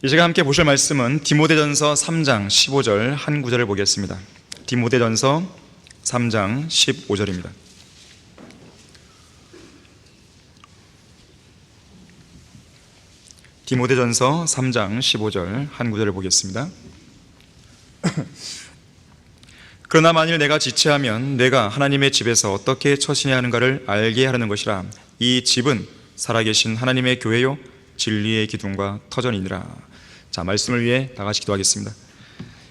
이 시간 함께 보실 말씀은 디모데전서 3장 15절 한 구절을 보겠습니다. 디모데전서 3장 15절입니다. 디모데전서 3장 15절 한 구절을 보겠습니다. 그러나 만일 내가 지체하면 내가 하나님의 집에서 어떻게 처신해야 하는가를 알게 하려는 것이라. 이 집은 살아계신 하나님의 교회요 진리의 기둥과 터전이니라. 자, 말씀을 위해 다 같이 기도하겠습니다.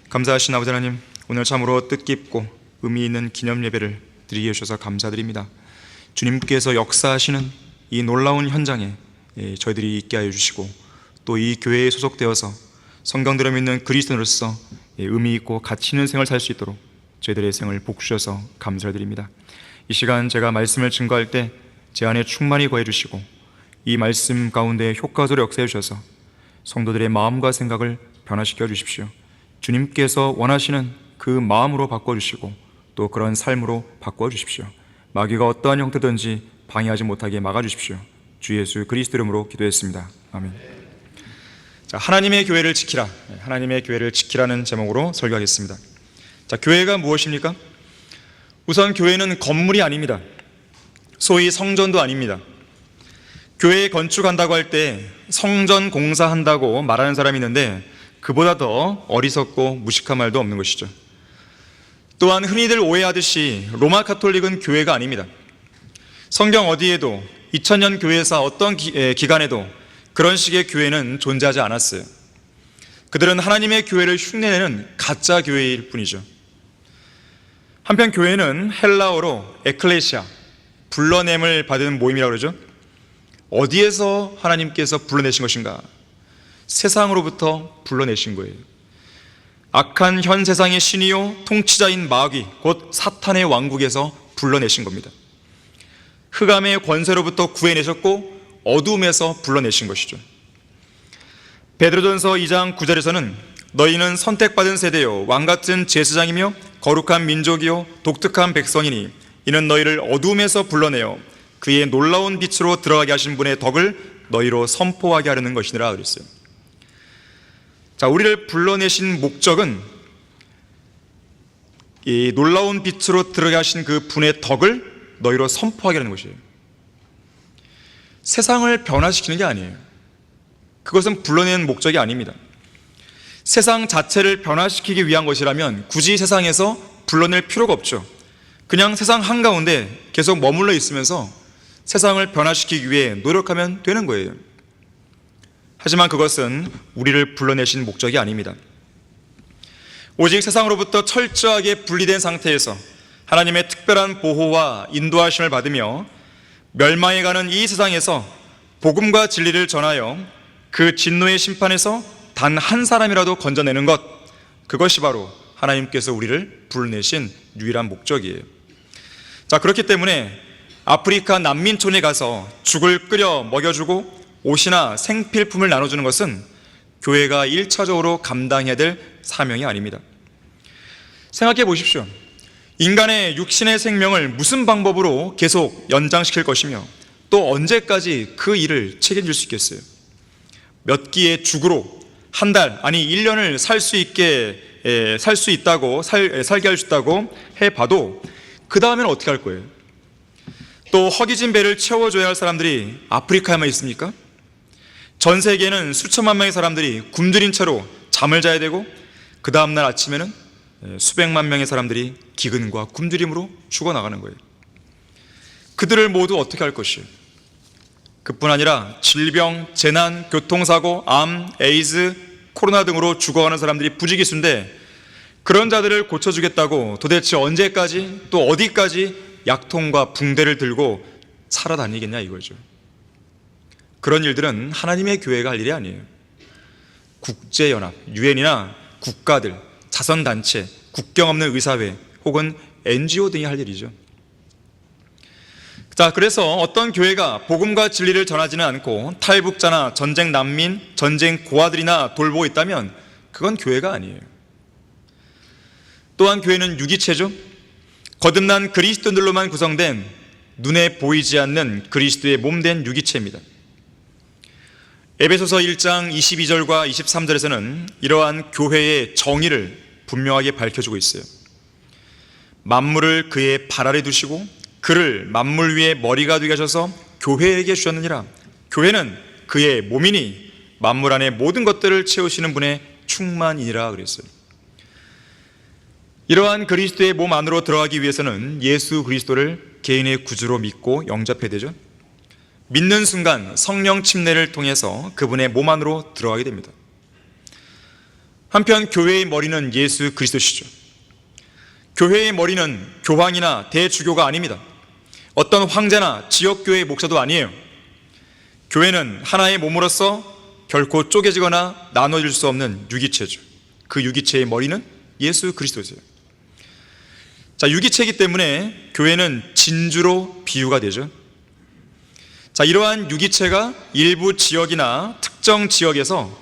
감사하신 아버지 하나님, 오늘 참으로 뜻깊고 의미 있는 기념 예배를 드리게 해주셔서 감사드립니다. 주님께서 역사하시는 이 놀라운 현장에 저희들이 있게 하여 주시고, 또 이 교회에 소속되어서 성경대로 믿는 그리스도인으로서 의미 있고 가치 있는 생을 살 수 있도록 저희들의 생을 복주셔서 감사드립니다. 이 시간 제가 말씀을 증거할 때 제 안에 충만히 거해 주시고, 이 말씀 가운데 효과적으로 역사해 주셔서 성도들의 마음과 생각을 변화시켜 주십시오. 주님께서 원하시는 그 마음으로 바꿔주시고 또 그런 삶으로 바꿔주십시오. 마귀가 어떠한 형태든지 방해하지 못하게 막아주십시오. 주 예수 그리스도 이름으로 기도했습니다. 아멘. 자, 하나님의 교회를 지키라. 하나님의 교회를 지키라는 제목으로 설교하겠습니다. 자, 교회가 무엇입니까? 우선 교회는 건물이 아닙니다. 소위 성전도 아닙니다. 교회 건축한다고 할 때 성전 공사한다고 말하는 사람이 있는데 그보다 더 어리석고 무식한 말도 없는 것이죠. 또한 흔히들 오해하듯이 로마 가톨릭은 교회가 아닙니다. 성경 어디에도 2000년 교회사 어떤 기간에도 그런 식의 교회는 존재하지 않았어요. 그들은 하나님의 교회를 흉내내는 가짜 교회일 뿐이죠. 한편 교회는 헬라어로 에클레시아, 불러냄을 받은 모임이라고 그러죠. 어디에서 하나님께서 불러내신 것인가? 세상으로부터 불러내신 거예요. 악한 현 세상의 신이요 통치자인 마귀, 곧 사탄의 왕국에서 불러내신 겁니다. 흑암의 권세로부터 구해내셨고 어두움에서 불러내신 것이죠. 베드로전서 2장 9절에서는 너희는 선택받은 세대요 왕같은 제사장이며 거룩한 민족이요 독특한 백성이니 이는 너희를 어두움에서 불러내어 그의 놀라운 빛으로 들어가게 하신 분의 덕을 너희로 선포하게 하려는 것이니라 그랬어요. 자, 우리를 불러내신 목적은 이 놀라운 빛으로 들어가게 하신 그 분의 덕을 너희로 선포하게 하는 것이에요. 세상을 변화시키는 게 아니에요. 그것은 불러내는 목적이 아닙니다. 세상 자체를 변화시키기 위한 것이라면 굳이 세상에서 불러낼 필요가 없죠. 그냥 세상 한가운데 계속 머물러 있으면서 세상을 변화시키기 위해 노력하면 되는 거예요. 하지만 그것은 우리를 불러내신 목적이 아닙니다. 오직 세상으로부터 철저하게 분리된 상태에서 하나님의 특별한 보호와 인도하심을 받으며 멸망해가는 이 세상에서 복음과 진리를 전하여 그 진노의 심판에서 단 한 사람이라도 건져내는 것, 그것이 바로 하나님께서 우리를 불러내신 유일한 목적이에요. 자, 그렇기 때문에 아프리카 난민촌에 가서 죽을 끓여 먹여주고 옷이나 생필품을 나눠주는 것은 교회가 1차적으로 감당해야 될 사명이 아닙니다. 생각해 보십시오. 인간의 육신의 생명을 무슨 방법으로 계속 연장시킬 것이며 또 언제까지 그 일을 책임질 수 있겠어요? 몇 끼의 죽으로 한 달, 아니 1년을 살게 할 수 있다고 해봐도 그 다음에는 어떻게 할 거예요? 또 허기진 배를 채워줘야 할 사람들이 아프리카에만 있습니까? 전 세계에는 수천만 명의 사람들이 굶주린 채로 잠을 자야 되고 그 다음날 아침에는 수백만 명의 사람들이 기근과 굶주림으로 죽어나가는 거예요. 그들을 모두 어떻게 할 것이에요? 그뿐 아니라 질병, 재난, 교통사고, 암, 에이즈, 코로나 등으로 죽어가는 사람들이 부지기수인데 그런 자들을 고쳐주겠다고 도대체 언제까지 또 어디까지 약통과 붕대를 들고 살아다니겠냐 이거죠. 그런 일들은 하나님의 교회가 할 일이 아니에요. 국제연합, 유엔이나 국가들, 자선단체, 국경 없는 의사회 혹은 NGO 등이 할 일이죠. 자, 그래서 어떤 교회가 복음과 진리를 전하지는 않고 탈북자나 전쟁 난민, 전쟁 고아들이나 돌보고 있다면 그건 교회가 아니에요. 또한 교회는 유기체죠. 거듭난 그리스도인들로만 구성된 눈에 보이지 않는 그리스도의 몸된 유기체입니다. 에베소서 1장 22절과 23절에서는 이러한 교회의 정의를 분명하게 밝혀주고 있어요. 만물을 그의 발 아래 두시고 그를 만물 위에 머리가 되게 하셔서 교회에게 주셨느니라. 교회는 그의 몸이니 만물 안에 모든 것들을 채우시는 분의 충만이니라 그랬어요. 이러한 그리스도의 몸 안으로 들어가기 위해서는 예수 그리스도를 개인의 구주로 믿고 영접해야 되죠. 믿는 순간 성령 침례를 통해서 그분의 몸 안으로 들어가게 됩니다. 한편 교회의 머리는 예수 그리스도시죠. 교회의 머리는 교황이나 대주교가 아닙니다. 어떤 황제나 지역교회 목사도 아니에요. 교회는 하나의 몸으로서 결코 쪼개지거나 나눠질 수 없는 유기체죠. 그 유기체의 머리는 예수 그리스도세요. 자, 유기체이기 때문에 교회는 진주로 비유가 되죠. 자, 이러한 유기체가 일부 지역이나 특정 지역에서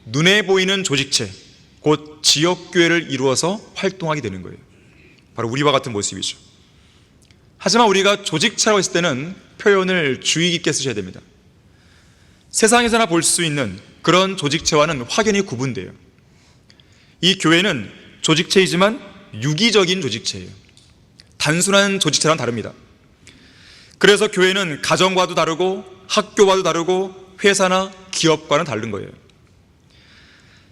눈에 보이는 조직체, 곧 지역교회를 이루어서 활동하게 되는 거예요. 바로 우리와 같은 모습이죠. 하지만 우리가 조직체라고 했을 때는 표현을 주의 깊게 쓰셔야 됩니다. 세상에서나 볼 수 있는 그런 조직체와는 확연히 구분돼요. 이 교회는 조직체이지만 유기적인 조직체예요. 단순한 조직체랑 다릅니다. 그래서 교회는 가정과도 다르고 학교와도 다르고 회사나 기업과는 다른 거예요.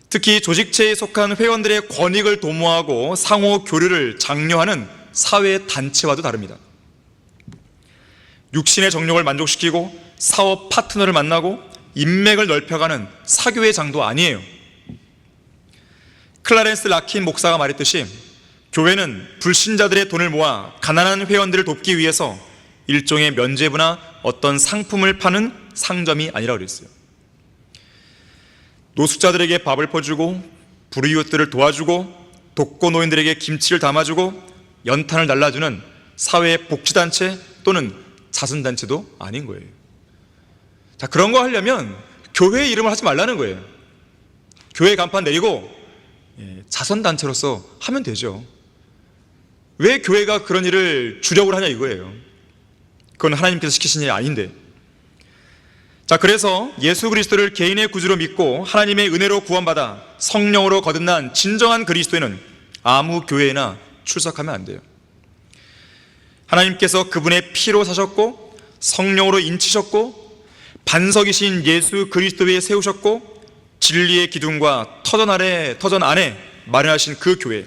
특히 조직체에 속한 회원들의 권익을 도모하고 상호 교류를 장려하는 사회 단체와도 다릅니다. 육신의 정욕을 만족시키고 사업 파트너를 만나고 인맥을 넓혀가는 사교의 장도 아니에요. 클라렌스 라킨 목사가 말했듯이 교회는 불신자들의 돈을 모아 가난한 회원들을 돕기 위해서 일종의 면죄부나 어떤 상품을 파는 상점이 아니라고 그랬어요. 노숙자들에게 밥을 퍼주고 불이웃들을 도와주고 독거노인들에게 김치를 담아주고 연탄을 날라주는 사회 복지단체 또는 자선단체도 아닌 거예요. 자, 그런 거 하려면 교회의 이름을 하지 말라는 거예요. 교회 간판 내리고 자선단체로서 하면 되죠. 왜 교회가 그런 일을 주력을 하냐 이거예요. 그건 하나님께서 시키신 일이 아닌데. 자, 그래서 예수 그리스도를 개인의 구주로 믿고 하나님의 은혜로 구원받아 성령으로 거듭난 진정한 그리스도인은 아무 교회에나 출석하면 안 돼요. 하나님께서 그분의 피로 사셨고 성령으로 인치셨고 반석이신 예수 그리스도 위에 세우셨고 진리의 기둥과 터전 안에 마련하신 그 교회,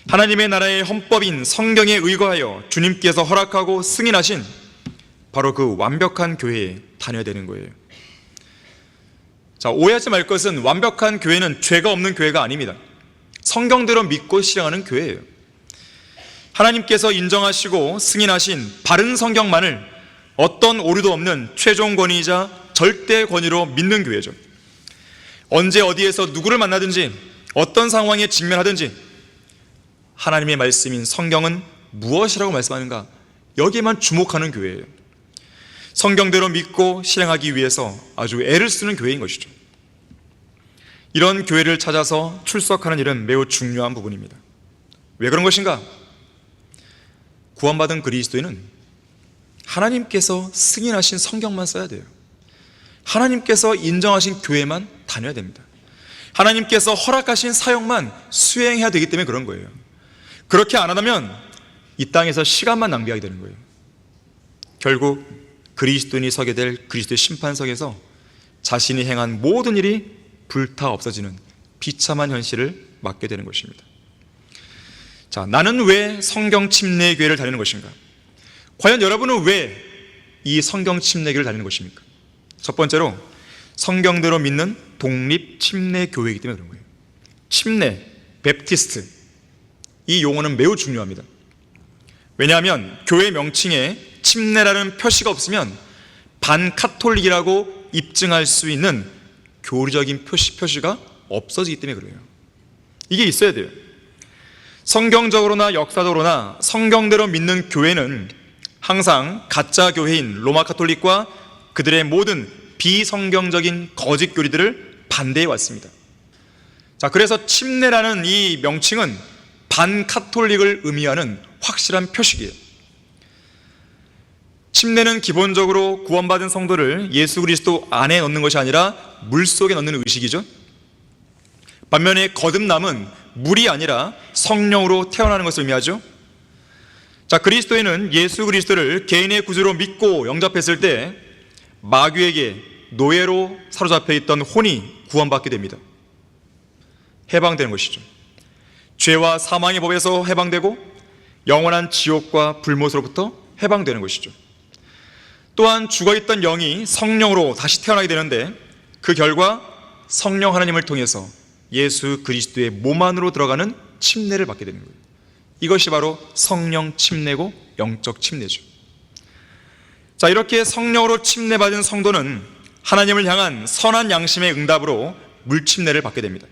하나님의 나라의 헌법인 성경에 의거하여 주님께서 허락하고 승인하신 바로 그 완벽한 교회에 다녀야 되는 거예요. 자, 오해하지 말 것은 완벽한 교회는 죄가 없는 교회가 아닙니다. 성경대로 믿고 실행하는 교회예요. 하나님께서 인정하시고 승인하신 바른 성경만을 어떤 오류도 없는 최종 권위이자 절대 권위로 믿는 교회죠. 언제 어디에서 누구를 만나든지 어떤 상황에 직면하든지 하나님의 말씀인 성경은 무엇이라고 말씀하는가, 여기에만 주목하는 교회예요. 성경대로 믿고 실행하기 위해서 아주 애를 쓰는 교회인 것이죠. 이런 교회를 찾아서 출석하는 일은 매우 중요한 부분입니다. 왜 그런 것인가? 구원받은 그리스도인은 하나님께서 승인하신 성경만 써야 돼요. 하나님께서 인정하신 교회만 다녀야 됩니다. 하나님께서 허락하신 사역만 수행해야 되기 때문에 그런 거예요. 그렇게 안 하면 이 땅에서 시간만 낭비하게 되는 거예요. 결국 그리스도인이 서게 될 그리스도의 심판석에서 자신이 행한 모든 일이 불타 없어지는 비참한 현실을 맞게 되는 것입니다. 자, 나는 왜 성경 침례교회를 다니는 것인가? 과연 여러분은 왜 이 성경 침례교회를 다니는 것입니까? 첫 번째로 성경대로 믿는 독립 침례교회이기 때문에 그런 거예요. 침례, 베프티스트, 이 용어는 매우 중요합니다. 왜냐하면 교회 명칭에 침례라는 표시가 없으면 반카톨릭이라고 입증할 수 있는 교리적인 표시가 없어지기 때문에 그래요. 이게 있어야 돼요. 성경적으로나 역사적으로나 성경대로 믿는 교회는 항상 가짜 교회인 로마 카톨릭과 그들의 모든 비성경적인 거짓 교리들을 반대해 왔습니다. 자, 그래서 침례라는 이 명칭은 반카톨릭을 의미하는 확실한 표식이에요. 침례는 기본적으로 구원받은 성도를 예수 그리스도 안에 넣는 것이 아니라 물속에 넣는 의식이죠. 반면에 거듭남은 물이 아니라 성령으로 태어나는 것을 의미하죠. 자, 그리스도인은 예수 그리스도를 개인의 구주로 믿고 영접했을 때 마귀에게 노예로 사로잡혀 있던 혼이 구원받게 됩니다. 해방되는 것이죠. 죄와 사망의 법에서 해방되고 영원한 지옥과 불못으로부터 해방되는 것이죠. 또한 죽어있던 영이 성령으로 다시 태어나게 되는데 그 결과 성령 하나님을 통해서 예수 그리스도의 몸 안으로 들어가는 침례를 받게 되는 거예요. 이것이 바로 성령 침례고 영적 침례죠. 자, 이렇게 성령으로 침례받은 성도는 하나님을 향한 선한 양심의 응답으로 물 침례를 받게 됩니다.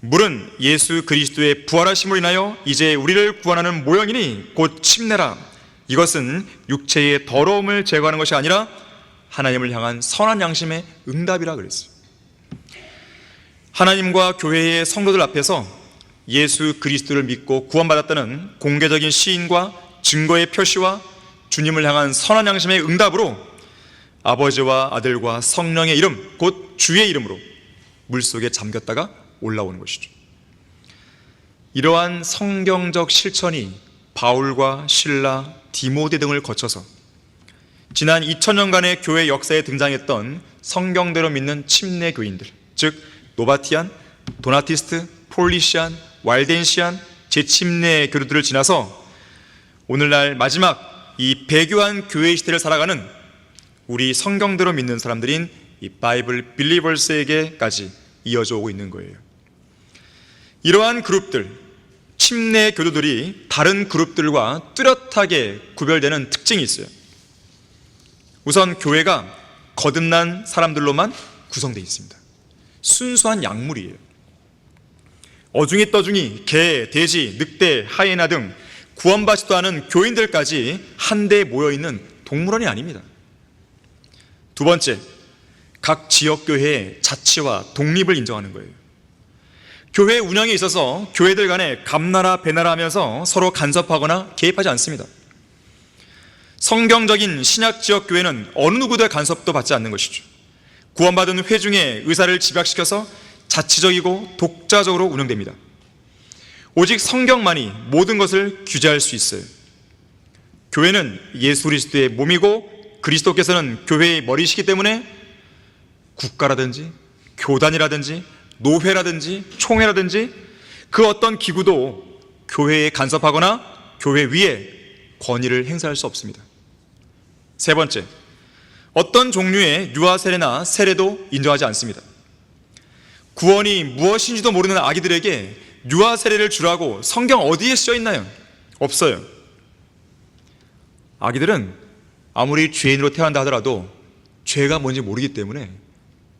물은 예수 그리스도의 부활하심으로 인하여 이제 우리를 구원하는 모형이니 곧 침례라. 이것은 육체의 더러움을 제거하는 것이 아니라 하나님을 향한 선한 양심의 응답이라 그랬어요. 하나님과 교회의 성도들 앞에서 예수 그리스도를 믿고 구원받았다는 공개적인 시인과 증거의 표시와 주님을 향한 선한 양심의 응답으로 아버지와 아들과 성령의 이름, 곧 주의 이름으로 물속에 잠겼다가 올라오는 것이죠. 이러한 성경적 실천이 바울과 실라, 디모데 등을 거쳐서 지난 2000년간의 교회 역사에 등장했던 성경대로 믿는 침례 교인들, 즉 노바티안, 도나티스트, 폴리시안, 왈덴시안, 재침례 교류들을 지나서 오늘날 마지막 이 배교한 교회 시대를 살아가는 우리 성경대로 믿는 사람들인 이 바이블 빌리버스에게까지 이어져 오고 있는 거예요. 이러한 그룹들, 침례 교도들이 다른 그룹들과 뚜렷하게 구별되는 특징이 있어요. 우선 교회가 거듭난 사람들로만 구성되어 있습니다. 순수한 약물이에요. 어중이 떠중이 개, 돼지, 늑대, 하이에나 등 구원받지도 않은 교인들까지 한데 모여있는 동물원이 아닙니다. 두 번째, 각 지역교회의 자치와 독립을 인정하는 거예요. 교회 운영에 있어서 교회들 간에 감나라 배나라 하면서 서로 간섭하거나 개입하지 않습니다. 성경적인 신약 지역 교회는 어느 누구도 간섭도 받지 않는 것이죠. 구원받은 회중의 의사를 집약시켜서 자치적이고 독자적으로 운영됩니다. 오직 성경만이 모든 것을 규제할 수 있어요. 교회는 예수 그리스도의 몸이고 그리스도께서는 교회의 머리시기 때문에 국가라든지 교단이라든지 노회라든지 총회라든지 그 어떤 기구도 교회에 간섭하거나 교회 위에 권위를 행사할 수 없습니다. 세 번째, 어떤 종류의 유아 세례나 세례도 인정하지 않습니다. 구원이 무엇인지도 모르는 아기들에게 유아 세례를 주라고 성경 어디에 쓰여 있나요? 없어요. 아기들은 아무리 죄인으로 태어난다 하더라도 죄가 뭔지 모르기 때문에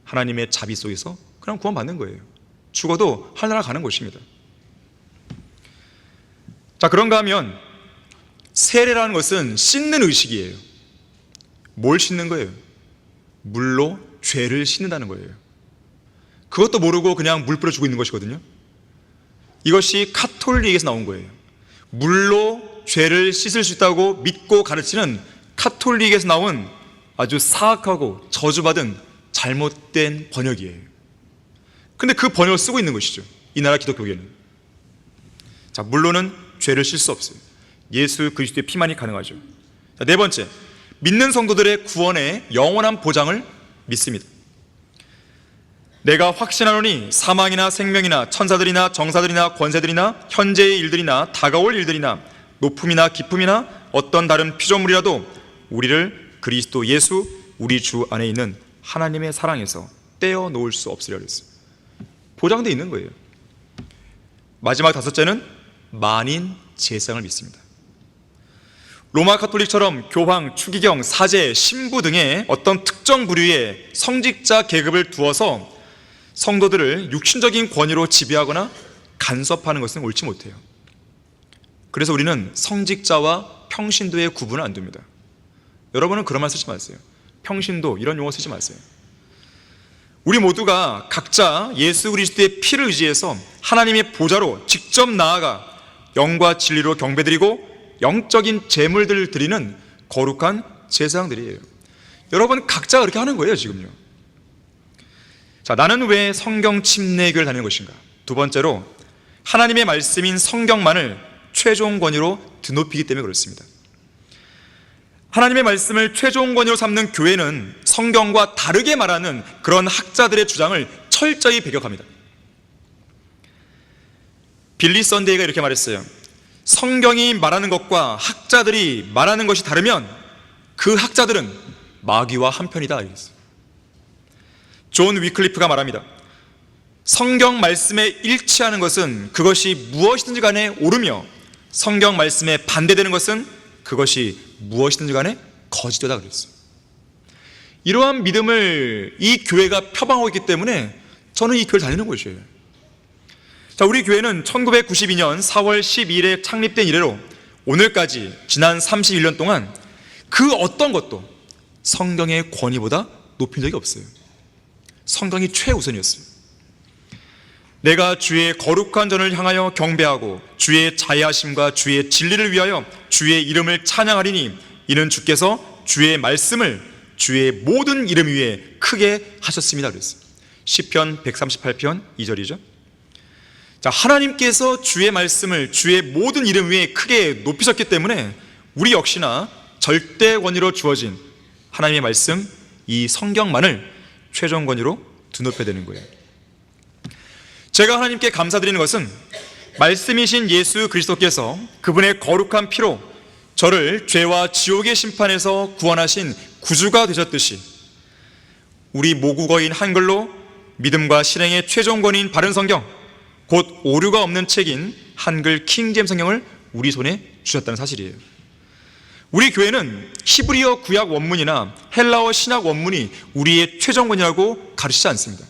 하나님의 자비 속에서 그냥 구원받는 거예요. 죽어도 하늘나라 가는 것입니다. 자, 그런가 하면 세례라는 것은 씻는 의식이에요. 뭘 씻는 거예요? 물로 죄를 씻는다는 거예요. 그것도 모르고 그냥 물 뿌려주고 있는 것이거든요. 이것이 카톨릭에서 나온 거예요. 물로 죄를 씻을 수 있다고 믿고 가르치는 카톨릭에서 나온 아주 사악하고 저주받은 잘못된 번역이에요. 근데 그 번역을 쓰고 있는 것이죠, 이 나라 기독교계는. 자, 물로는 죄를 씻을 수 없어요. 예수 그리스도의 피만이 가능하죠. 자, 네 번째, 믿는 성도들의 구원의 영원한 보장을 믿습니다. 내가 확신하노니 사망이나 생명이나 천사들이나 정사들이나 권세들이나 현재의 일들이나 다가올 일들이나 높음이나 깊음이나 어떤 다른 피조물이라도 우리를 그리스도 예수 우리 주 안에 있는 하나님의 사랑에서 떼어놓을 수 없으리라 그랬어요. 보장되어 있는 거예요. 마지막 다섯째는 만인 제상을 믿습니다. 로마 카톨릭처럼 교황, 추기경, 사제, 신부 등의 어떤 특정 부류의 성직자 계급을 두어서 성도들을 육신적인 권위로 지배하거나 간섭하는 것은 옳지 못해요. 그래서 우리는 성직자와 평신도의 구분을 안 둡니다. 여러분은 그런 말 쓰지 마세요. 평신도 이런 용어 쓰지 마세요. 우리 모두가 각자 예수 그리스도의 피를 의지해서 하나님의 보좌로 직접 나아가 영과 진리로 경배드리고 영적인 제물들을 드리는 거룩한 제사장들이에요. 여러분 각자 그렇게 하는 거예요 지금요. 자, 나는 왜 성경 침례교를 다니는 것인가? 두 번째로 하나님의 말씀인 성경만을 최종 권위로 드높이기 때문에 그렇습니다. 하나님의 말씀을 최종 권위로 삼는 교회는 성경과 다르게 말하는 그런 학자들의 주장을 철저히 배격합니다. 빌리 썬데이가 이렇게 말했어요. 성경이 말하는 것과 학자들이 말하는 것이 다르면 그 학자들은 마귀와 한편이다. 존 위클리프가 말합니다. 성경 말씀에 일치하는 것은 그것이 무엇이든지 간에 옳으며 성경 말씀에 반대되는 것은 그것이 무엇이든지 간에 거짓되다 그랬어요. 이러한 믿음을 이 교회가 표방하고 있기 때문에 저는 이 교회를 다니는 것이에요. 자, 우리 교회는 1992년 4월 12일에 창립된 이래로 오늘까지 지난 31년 동안 그 어떤 것도 성경의 권위보다 높인 적이 없어요. 성경이 최우선이었어요. 내가 주의 거룩한 전을 향하여 경배하고 주의 자애하심과 주의 진리를 위하여 주의 이름을 찬양하리니 이는 주께서 주의 말씀을 주의 모든 이름 위에 크게 하셨습니다 그랬어요. 시편 138편 2절이죠. 자, 하나님께서 주의 말씀을 주의 모든 이름 위에 크게 높이셨기 때문에 우리 역시나 절대 권위로 주어진 하나님의 말씀, 이 성경만을 최종 권위로 드높여야 되는 거예요. 제가 하나님께 감사드리는 것은 말씀이신 예수 그리스도께서 그분의 거룩한 피로 저를 죄와 지옥의 심판에서 구원하신 구주가 되셨듯이 우리 모국어인 한글로 믿음과 실행의 최종 권위인 바른 성경, 곧 오류가 없는 책인 한글 킹제임스 성경을 우리 손에 주셨다는 사실이에요. 우리 교회는 히브리어 구약 원문이나 헬라어 신약 원문이 우리의 최종 권위라고 가르치지 않습니다.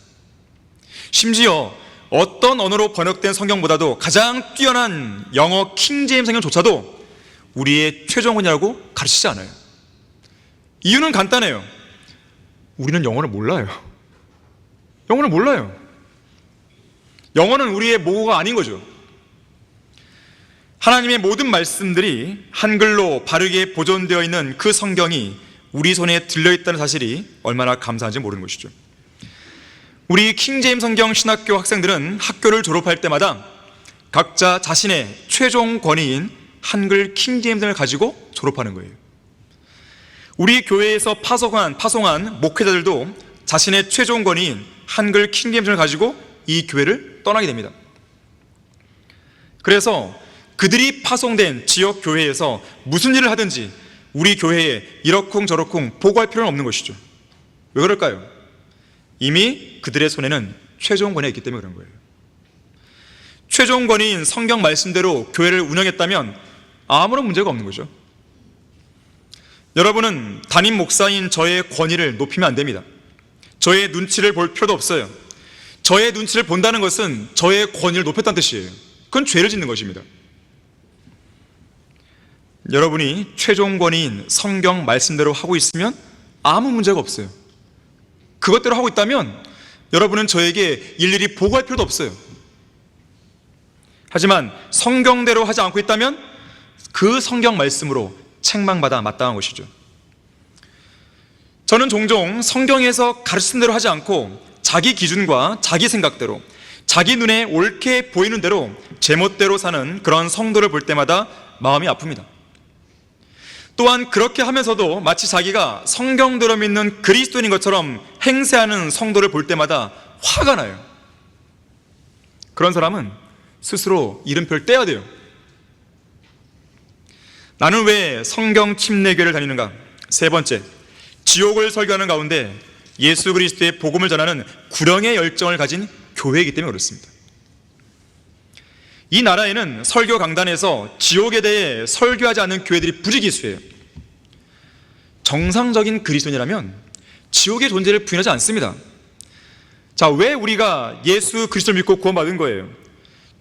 심지어 어떤 언어로 번역된 성경보다도 가장 뛰어난 영어 킹제임스 성경조차도 우리의 최종 권위라고 가르치지 않아요. 이유는 간단해요. 우리는 영어를 몰라요. 영어를 몰라요. 영어는 우리의 모국어가 아닌 거죠. 하나님의 모든 말씀들이 한글로 바르게 보존되어 있는 그 성경이 우리 손에 들려있다는 사실이 얼마나 감사한지 모르는 것이죠. 우리 킹제임스 성경 신학교 학생들은 학교를 졸업할 때마다 각자 자신의 최종 권위인 한글 킹제임스를 가지고 졸업하는 거예요. 우리 교회에서 파송한 목회자들도 자신의 최종 권위인 한글 킹제임스를 가지고 이 교회를 떠나게 됩니다. 그래서 그들이 파송된 지역 교회에서 무슨 일을 하든지 우리 교회에 이러쿵저러쿵 보고할 필요는 없는 것이죠. 왜 그럴까요? 이미 그들의 손에는 최종 권위가 있기 때문에 그런 거예요. 최종 권위인 성경 말씀대로 교회를 운영했다면 아무런 문제가 없는 거죠. 여러분은 담임 목사인 저의 권위를 높이면 안 됩니다. 저의 눈치를 볼 필요도 없어요. 저의 눈치를 본다는 것은 저의 권위를 높였다는 뜻이에요. 그건 죄를 짓는 것입니다. 여러분이 최종 권위인 성경 말씀대로 하고 있으면 아무 문제가 없어요. 그것대로 하고 있다면 여러분은 저에게 일일이 보고할 필요도 없어요. 하지만 성경대로 하지 않고 있다면 그 성경 말씀으로 책망받아 마땅한 것이죠. 저는 종종 성경에서 가르친 대로 하지 않고 자기 기준과 자기 생각대로 자기 눈에 옳게 보이는 대로 제멋대로 사는 그런 성도를 볼 때마다 마음이 아픕니다. 또한 그렇게 하면서도 마치 자기가 성경대로 믿는 그리스도인인 것처럼 행세하는 성도를 볼 때마다 화가 나요. 그런 사람은 스스로 이름표를 떼야 돼요. 나는 왜 성경 침례교를 다니는가? 세 번째, 지옥을 설교하는 가운데 예수 그리스도의 복음을 전하는 구령의 열정을 가진 교회이기 때문에 그렇습니다. 이 나라에는 설교 강단에서 지옥에 대해 설교하지 않는 교회들이 부지기수예요. 정상적인 그리스도인이라면 지옥의 존재를 부인하지 않습니다. 자, 왜 우리가 예수 그리스도를 믿고 구원받은 거예요?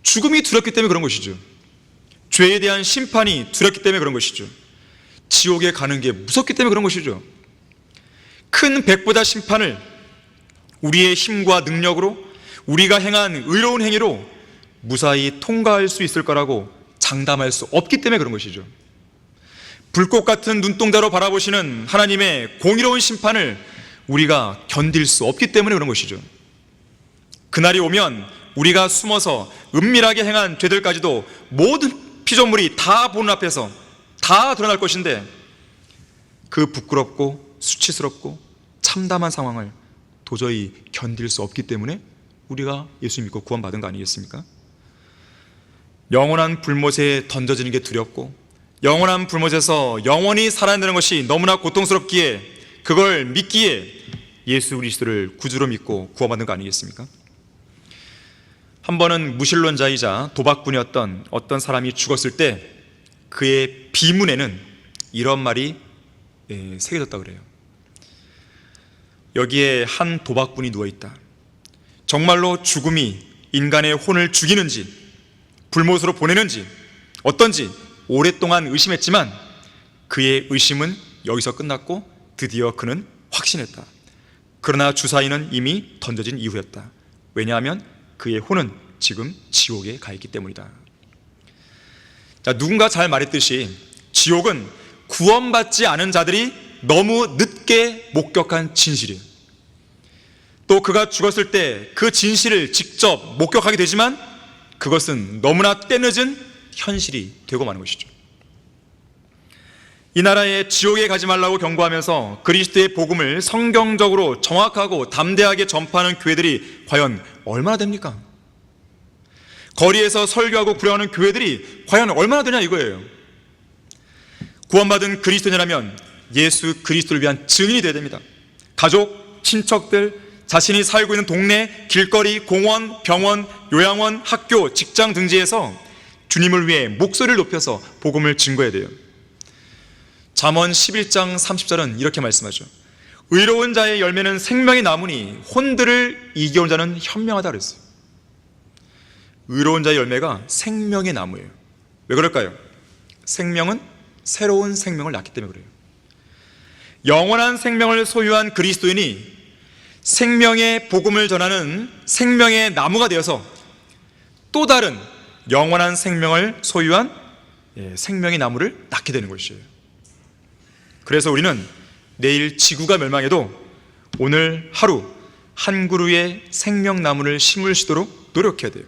죽음이 두렵기 때문에 그런 것이죠. 죄에 대한 심판이 두렵기 때문에 그런 것이죠. 지옥에 가는 게 무섭기 때문에 그런 것이죠. 큰 백보자 심판을 우리의 힘과 능력으로 우리가 행한 의로운 행위로 무사히 통과할 수 있을 거라고 장담할 수 없기 때문에 그런 것이죠. 불꽃 같은 눈동자로 바라보시는 하나님의 공의로운 심판을 우리가 견딜 수 없기 때문에 그런 것이죠. 그날이 오면 우리가 숨어서 은밀하게 행한 죄들까지도 모든 피조물이 다 보는 앞에서 다 드러날 것인데, 그 부끄럽고 수치스럽고 참담한 상황을 도저히 견딜 수 없기 때문에 우리가 예수 믿고 구원받은 거 아니겠습니까? 영원한 불못에 던져지는 게 두렵고 영원한 불못에서 영원히 살아내는 것이 너무나 고통스럽기에 그걸 믿기에 예수 그리스도를 구주로 믿고 구원받는 거 아니겠습니까? 한 번은 무신론자이자 도박꾼이었던 어떤 사람이 죽었을 때 그의 비문에는 이런 말이 새겨졌다고 그래요. 여기에 한 도박꾼이 누워있다. 정말로 죽음이 인간의 혼을 죽이는지 불못으로 보내는지 어떤지 오랫동안 의심했지만 그의 의심은 여기서 끝났고 드디어 그는 확신했다. 그러나 주사위는 이미 던져진 이후였다. 왜냐하면 그의 혼은 지금 지옥에 가 있기 때문이다. 자, 누군가 잘 말했듯이 지옥은 구원받지 않은 자들이 너무 늦게 목격한 진실이에요. 또 그가 죽었을 때 그 진실을 직접 목격하게 되지만 그것은 너무나 때늦은 현실이 되고 마는 것이죠. 이 나라에 지옥에 가지 말라고 경고하면서 그리스도의 복음을 성경적으로 정확하고 담대하게 전파하는 교회들이 과연 얼마나 됩니까? 거리에서 설교하고 구려하는 교회들이 과연 얼마나 되냐 이거예요. 구원받은 그리스도인이라면 예수 그리스도를 위한 증인이 되어야 됩니다. 가족, 친척들, 자신이 살고 있는 동네, 길거리, 공원, 병원, 요양원, 학교, 직장 등지에서 주님을 위해 목소리를 높여서 복음을 증거해야 돼요. 잠언 11장 30절은 이렇게 말씀하죠. 의로운 자의 열매는 생명의 나무니 혼들을 이겨온 자는 현명하다 그랬어요. 의로운 자의 열매가 생명의 나무예요. 왜 그럴까요? 생명은 새로운 생명을 낳기 때문에 그래요. 영원한 생명을 소유한 그리스도인이 생명의 복음을 전하는 생명의 나무가 되어서 또 다른 영원한 생명을 소유한 생명의 나무를 낳게 되는 것이에요. 그래서 우리는 내일 지구가 멸망해도 오늘 하루 한 그루의 생명나무를 심을 수 있도록 노력해야 돼요.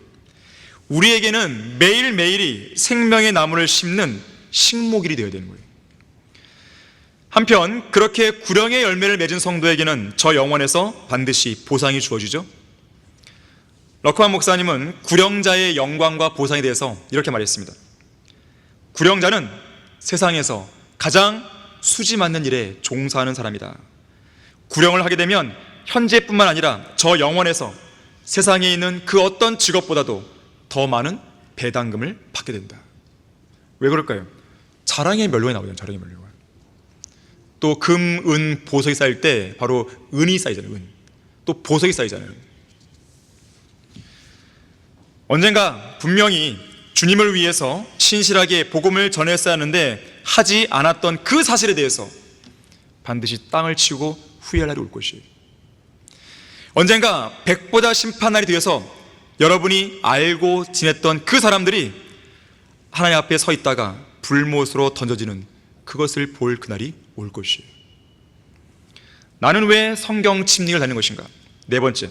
우리에게는 매일매일이 생명의 나무를 심는 식목일이 되어야 되는 거예요. 한편 그렇게 구령의 열매를 맺은 성도에게는 저 영원에서 반드시 보상이 주어지죠. 러크만 목사님은 구령자의 영광과 보상에 대해서 이렇게 말했습니다. 구령자는 세상에서 가장 수지 맞는 일에 종사하는 사람이다. 구령을 하게 되면 현재뿐만 아니라 저 영원에서 세상에 있는 그 어떤 직업보다도 더 많은 배당금을 받게 된다. 왜 그럴까요? 자랑의 멸류관이 나오잖아요. 자랑의 멸류관. 또 금, 은, 보석이 쌓일 때 바로 은이 쌓이잖아요. 은. 또 보석이 쌓이잖아요. 언젠가 분명히 주님을 위해서 신실하게 복음을 전했어야 하는데 하지 않았던 그 사실에 대해서 반드시 땅을 치고 후회할 날이 올 것이에요. 언젠가 백보자 심판날이 되어서 여러분이 알고 지냈던 그 사람들이 하나님 앞에 서 있다가 불못으로 던져지는 그것을 볼 그날이 올 것이에요. 나는 왜 성경 침략을 다니는 것인가? 네 번째,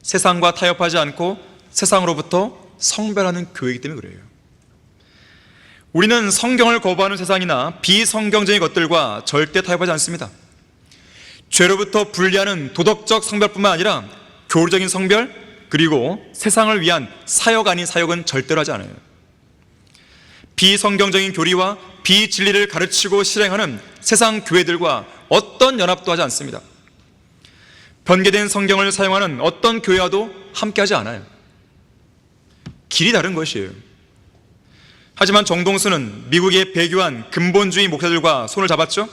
세상과 타협하지 않고 세상으로부터 성별하는 교회이기 때문에 그래요. 우리는 성경을 거부하는 세상이나 비성경적인 것들과 절대 타협하지 않습니다. 죄로부터 분리하는 도덕적 성별뿐만 아니라 교리적인 성별, 그리고 세상을 위한 사역 아닌 사역은 절대로 하지 않아요. 비성경적인 교리와 비진리를 가르치고 실행하는 세상 교회들과 어떤 연합도 하지 않습니다. 변개된 성경을 사용하는 어떤 교회와도 함께하지 않아요. 길이 다른 것이에요. 하지만 정동수는 미국의 배교한 근본주의 목사들과 손을 잡았죠.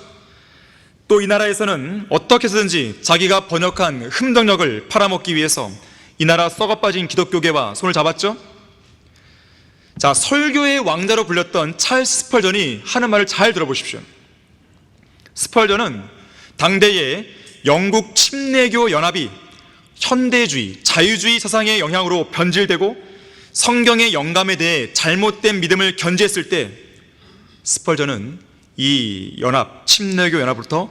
또 이 나라에서는 어떻게 해서든지 자기가 번역한 흠정력을 팔아먹기 위해서 이 나라 썩어빠진 기독교계와 손을 잡았죠. 자, 설교의 왕자로 불렸던 찰스 스펄전이 하는 말을 잘 들어보십시오. 스펄전은 당대의 영국 침례교 연합이 현대주의, 자유주의 사상의 영향으로 변질되고 성경의 영감에 대해 잘못된 믿음을 견지했을 때 스펄전은 이 연합, 침례교 연합부터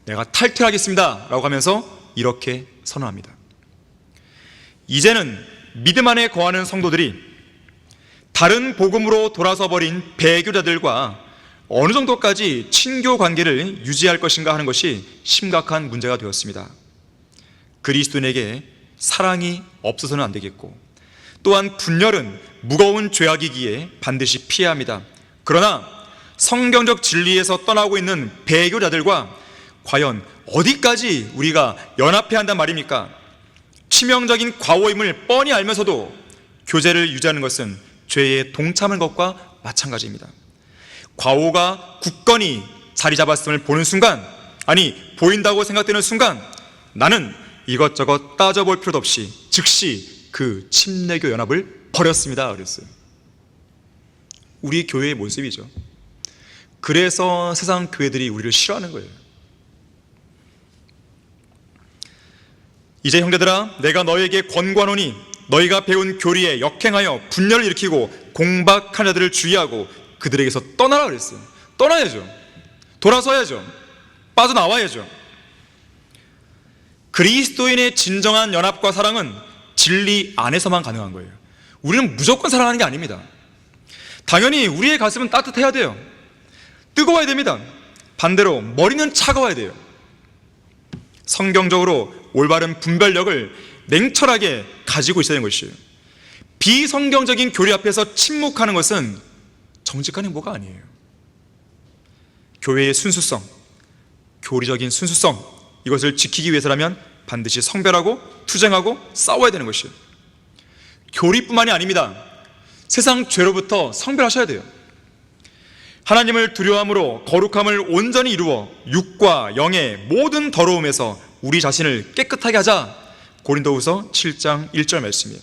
내가 탈퇴하겠습니다 라고 하면서 이렇게 선언합니다. 이제는 믿음 안에 거하는 성도들이 다른 복음으로 돌아서 버린 배교자들과 어느 정도까지 친교 관계를 유지할 것인가 하는 것이 심각한 문제가 되었습니다. 그리스도인에게 사랑이 없어서는 안 되겠고, 또한 분열은 무거운 죄악이기에 반드시 피해야 합니다. 그러나 성경적 진리에서 떠나고 있는 배교자들과 과연 어디까지 우리가 연합해야 한단 말입니까? 치명적인 과오임을 뻔히 알면서도 교제를 유지하는 것은 죄에 동참한 것과 마찬가지입니다. 과오가 굳건히 자리 잡았음을 보는 순간, 아니 보인다고 생각되는 순간, 나는 이것저것 따져볼 필요도 없이 즉시 그 침례교 연합을 버렸습니다 그랬어요. 우리 교회의 모습이죠. 그래서 세상 교회들이 우리를 싫어하는 거예요. 이제 형제들아, 내가 너희에게 권고하노니 너희가 배운 교리에 역행하여 분열을 일으키고 공박한 자들을 주의하고 그들에게서 떠나라 그랬어요. 떠나야죠. 돌아서야죠. 빠져나와야죠. 그리스도인의 진정한 연합과 사랑은 진리 안에서만 가능한 거예요. 우리는 무조건 사랑하는 게 아닙니다. 당연히 우리의 가슴은 따뜻해야 돼요. 뜨거워야 됩니다. 반대로 머리는 차가워야 돼요. 성경적으로 올바른 분별력을 냉철하게 가지고 있어야 되는 것이에요. 비성경적인 교리 앞에서 침묵하는 것은 정직한 행보가 아니에요. 교회의 순수성, 교리적인 순수성, 이것을 지키기 위해서라면 반드시 성별하고 투쟁하고 싸워야 되는 것이에요. 교리뿐만이 아닙니다. 세상 죄로부터 성별하셔야 돼요. 하나님을 두려워함으로 거룩함을 온전히 이루어 육과 영의 모든 더러움에서 우리 자신을 깨끗하게 하자. 고린도후서 7장 1절 말씀이에요.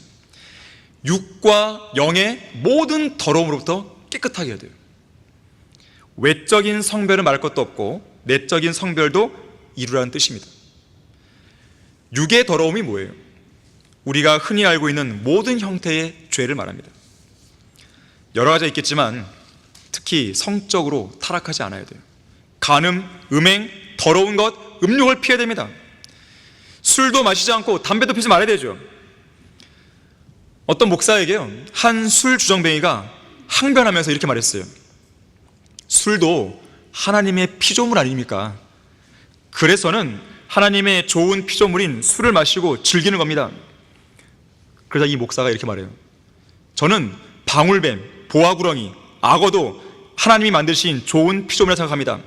육과 영의 모든 더러움으로부터 깨끗하게 해야 돼요. 외적인 성별은 말할 것도 없고 내적인 성별도 이루라는 뜻입니다. 육의 더러움이 뭐예요? 우리가 흔히 알고 있는 모든 형태의 죄를 말합니다. 여러 가지가 있겠지만 특히 성적으로 타락하지 않아야 돼요. 간음, 음행, 더러운 것, 음욕을 피해야 됩니다. 술도 마시지 않고 담배도 피우지 말아야 되죠. 어떤 목사에게요, 한 술 주정뱅이가 항변하면서 이렇게 말했어요. 술도 하나님의 피조물 아닙니까? 그래서는 하나님의 좋은 피조물인 술을 마시고 즐기는 겁니다. 그러자 이 목사가 이렇게 말해요. 저는 방울뱀, 보아구렁이, 악어도 하나님이 만드신 좋은 피조물이라고 생각합니다.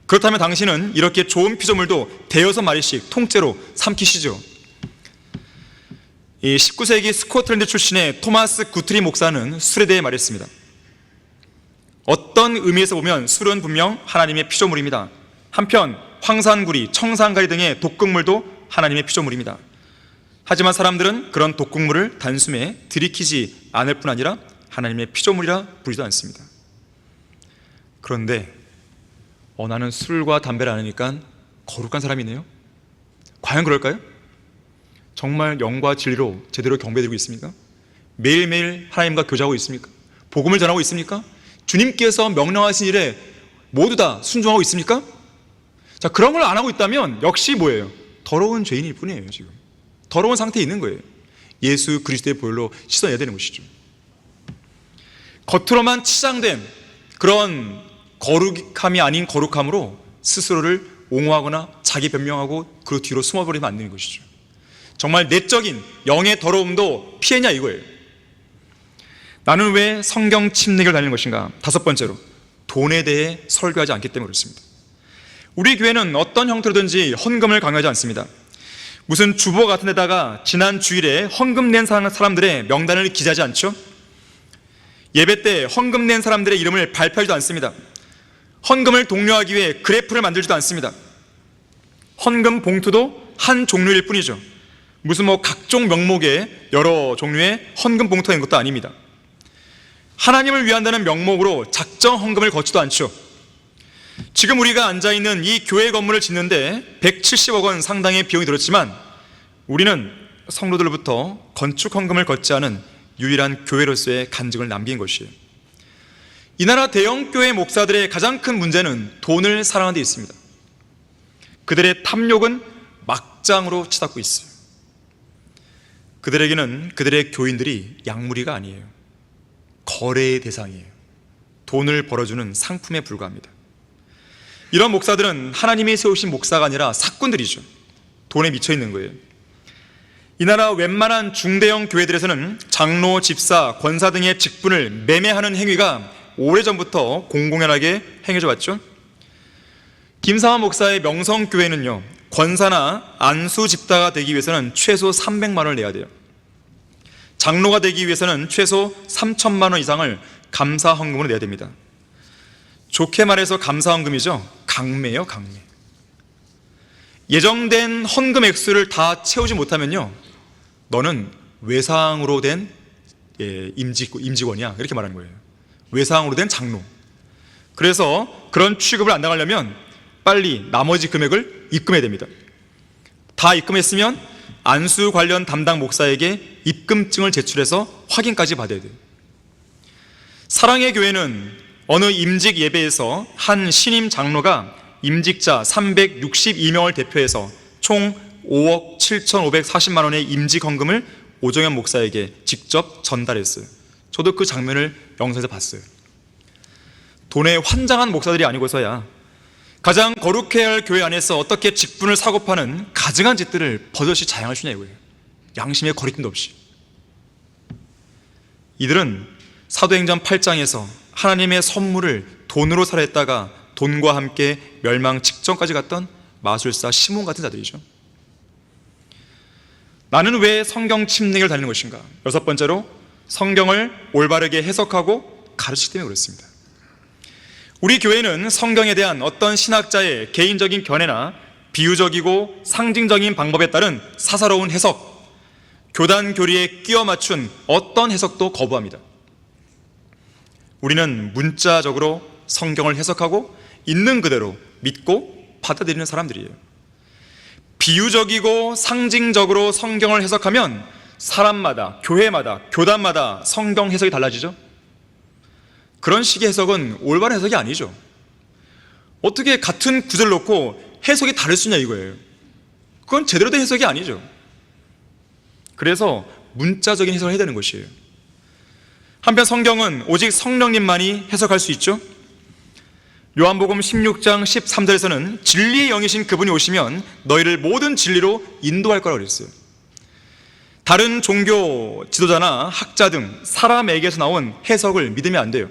그렇다면 당신은 이렇게 좋은 피조물도 대여섯 마리씩 통째로 삼키시죠. 이 19세기 스코틀랜드 출신의 토마스 구트리 목사는 술에 대해 말했습니다. 어떤 의미에서 보면 술은 분명 하나님의 피조물입니다. 한편 황산구리, 청산가리 등의 독극물도 하나님의 피조물입니다. 하지만 사람들은 그런 독극물을 단숨에 들이키지 않을 뿐 아니라 하나님의 피조물이라 부르지도 않습니다. 그런데 나는 술과 담배를 안 하니까 거룩한 사람이네요? 과연 그럴까요? 정말 영과 진리로 제대로 경배드리고 있습니까? 매일매일 하나님과 교제하고 있습니까? 복음을 전하고 있습니까? 주님께서 명령하신 일에 모두 다 순종하고 있습니까? 자, 그런 걸 안 하고 있다면 역시 뭐예요? 더러운 죄인일 뿐이에요. 지금 더러운 상태에 있는 거예요. 예수 그리스도의 보혈로 씻어내야 되는 것이죠. 겉으로만 치장된 그런 거룩함이 아닌 거룩함으로 스스로를 옹호하거나 자기 변명하고 그 뒤로 숨어버리면 안 되는 것이죠. 정말 내적인 영의 더러움도 피했냐 이거예요. 나는 왜 성경 침례교를 다니는 것인가? 다섯 번째로, 돈에 대해 설교하지 않기 때문에 그렇습니다. 우리 교회는 어떤 형태로든지 헌금을 강요하지 않습니다. 무슨 주보 같은 데다가 지난 주일에 헌금 낸 사람들의 명단을 기재하지 않죠? 예배 때 헌금 낸 사람들의 이름을 발표하지도 않습니다. 헌금을 독려하기 위해 그래프를 만들지도 않습니다. 헌금 봉투도 한 종류일 뿐이죠. 무슨 각종 명목의 여러 종류의 헌금 봉투가 있는 것도 아닙니다. 하나님을 위한다는 명목으로 작정 헌금을 걷지도 않죠. 지금 우리가 앉아있는 이 교회 건물을 짓는데 170억 원 상당의 비용이 들었지만 우리는 성도들로부터 건축 헌금을 걷지 않은 유일한 교회로서의 간증을 남긴 것이에요. 이 나라 대형교회 목사들의 가장 큰 문제는 돈을 사랑하는 데 있습니다. 그들의 탐욕은 막장으로 치닫고 있어요. 그들에게는 그들의 교인들이 약물이가 아니에요. 거래의 대상이에요. 돈을 벌어주는 상품에 불과합니다. 이런 목사들은 하나님이 세우신 목사가 아니라 사꾼들이죠. 돈에 미쳐 있는 거예요. 이 나라 웬만한 중대형 교회들에서는 장로, 집사, 권사 등의 직분을 매매하는 행위가 오래전부터 공공연하게 행해져 왔죠. 김사환 목사의 명성교회는요, 권사나 안수 집사가 되기 위해서는 최소 300만 원을 내야 돼요. 장로가 되기 위해서는 최소 3천만 원 이상을 감사헌금으로 내야 됩니다. 좋게 말해서 감사헌금이죠. 강매요, 강매. 예정된 헌금 액수를 다 채우지 못하면요, 너는 외상으로 된 임직원이야, 이렇게 말하는 거예요. 외상으로 된 장로. 그래서 그런 취급을 안 당하려면 빨리 나머지 금액을 입금해야 됩니다. 다 입금했으면 안수 관련 담당 목사에게 입금증을 제출해서 확인까지 받아야 돼요. 사랑의 교회는 어느 임직 예배에서 한 신임 장로가 임직자 362명을 대표해서 총 5억 7,540만 원의 임직 헌금을 오정현 목사에게 직접 전달했어요. 저도 그 장면을 영상에서 봤어요. 돈에 환장한 목사들이 아니고서야 가장 거룩해야 할 교회 안에서 어떻게 직분을 사고 파는 가증한 짓들을 버젓이 자행할 수 있냐 이거예요. 양심의 거리낌도 없이. 이들은 사도행전 8장에서 하나님의 선물을 돈으로 사려 했다가 돈과 함께 멸망 직전까지 갔던 마술사 시몬 같은 자들이죠. 나는 왜 성경 침례를 다니는 것인가? 여섯 번째로, 성경을 올바르게 해석하고 가르치기 때문에 그렇습니다. 우리 교회는 성경에 대한 어떤 신학자의 개인적인 견해나 비유적이고 상징적인 방법에 따른 사사로운 해석, 교단 교리에 끼워 맞춘 어떤 해석도 거부합니다. 우리는 문자적으로 성경을 해석하고 있는 그대로 믿고 받아들이는 사람들이에요. 비유적이고 상징적으로 성경을 해석하면 사람마다, 교회마다, 교단마다 성경 해석이 달라지죠. 그런 식의 해석은 올바른 해석이 아니죠. 어떻게 같은 구절을 놓고 해석이 다를 수 있냐 이거예요. 그건 제대로 된 해석이 아니죠. 그래서 문자적인 해석을 해야 되는 것이에요. 한편 성경은 오직 성령님만이 해석할 수 있죠. 요한복음 16장 13절에서는 진리의 영이신 그분이 오시면 너희를 모든 진리로 인도할 거라고 그랬어요. 다른 종교 지도자나 학자 등 사람에게서 나온 해석을 믿으면 안 돼요.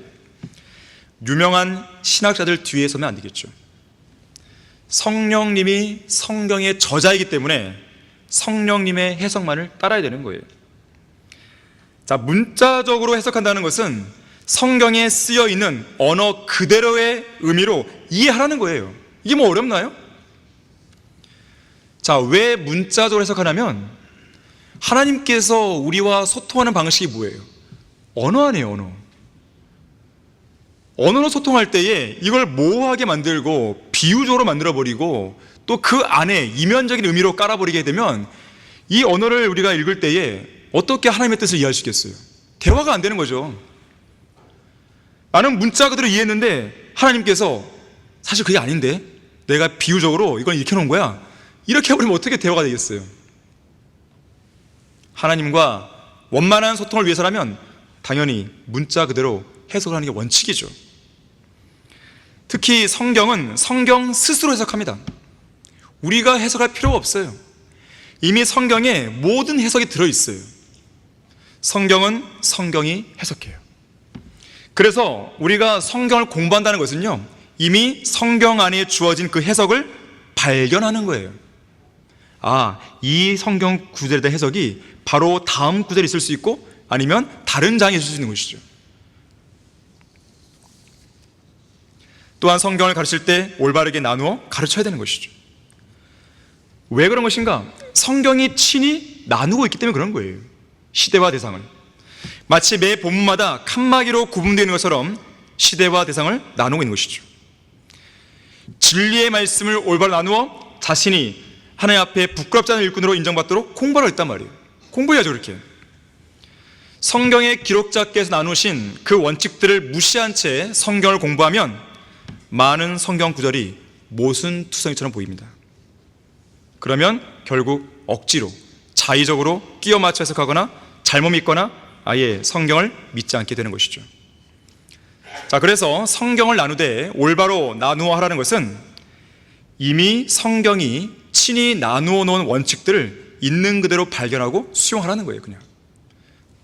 유명한 신학자들 뒤에 서면 안 되겠죠. 성령님이 성경의 저자이기 때문에 성령님의 해석만을 따라야 되는 거예요. 자, 문자적으로 해석한다는 것은 성경에 쓰여 있는 언어 그대로의 의미로 이해하라는 거예요. 이게 뭐 어렵나요? 자, 왜 문자적으로 해석하냐면 하나님께서 우리와 소통하는 방식이 뭐예요? 언어 아니에요, 언어. 언어로 소통할 때에 이걸 모호하게 만들고 비유적으로 만들어버리고 또 그 안에 이면적인 의미로 깔아버리게 되면 이 언어를 우리가 읽을 때에 어떻게 하나님의 뜻을 이해할 수 있겠어요? 대화가 안 되는 거죠. 나는 문자 그대로 이해했는데 하나님께서 사실 그게 아닌데 내가 비유적으로 이걸 이렇게 놓은 거야, 이렇게 해버리면 어떻게 대화가 되겠어요? 하나님과 원만한 소통을 위해서라면 당연히 문자 그대로 해석을 하는 게 원칙이죠. 특히 성경은 성경 스스로 해석합니다. 우리가 해석할 필요가 없어요. 이미 성경에 모든 해석이 들어있어요. 성경은 성경이 해석해요. 그래서 우리가 성경을 공부한다는 것은요, 이미 성경 안에 주어진 그 해석을 발견하는 거예요. 아, 이 성경 구절에 대한 해석이 바로 다음 구절에 있을 수 있고 아니면 다른 장에 있을 수 있는 것이죠. 또한 성경을 가르칠 때 올바르게 나누어 가르쳐야 되는 것이죠. 왜 그런 것인가? 성경이 친히 나누고 있기 때문에 그런 거예요. 시대와 대상을. 마치 매 본문마다 칸막이로 구분되어 있는 것처럼 시대와 대상을 나누고 있는 것이죠. 진리의 말씀을 올바로 나누어 자신이 하나님 앞에 부끄럽지 않은 일꾼으로 인정받도록 공부를 했단 말이에요. 공부해야죠, 그렇게. 성경의 기록자께서 나누신 그 원칙들을 무시한 채 성경을 공부하면 많은 성경 구절이 모순투성이처럼 보입니다. 그러면 결국 억지로 자의적으로 끼워 맞춰 해석하거나 잘못 믿거나 아예 성경을 믿지 않게 되는 것이죠. 자, 그래서 성경을 나누되 올바로 나누어 하라는 것은 이미 성경이 친히 나누어 놓은 원칙들을 있는 그대로 발견하고 수용하라는 거예요. 그냥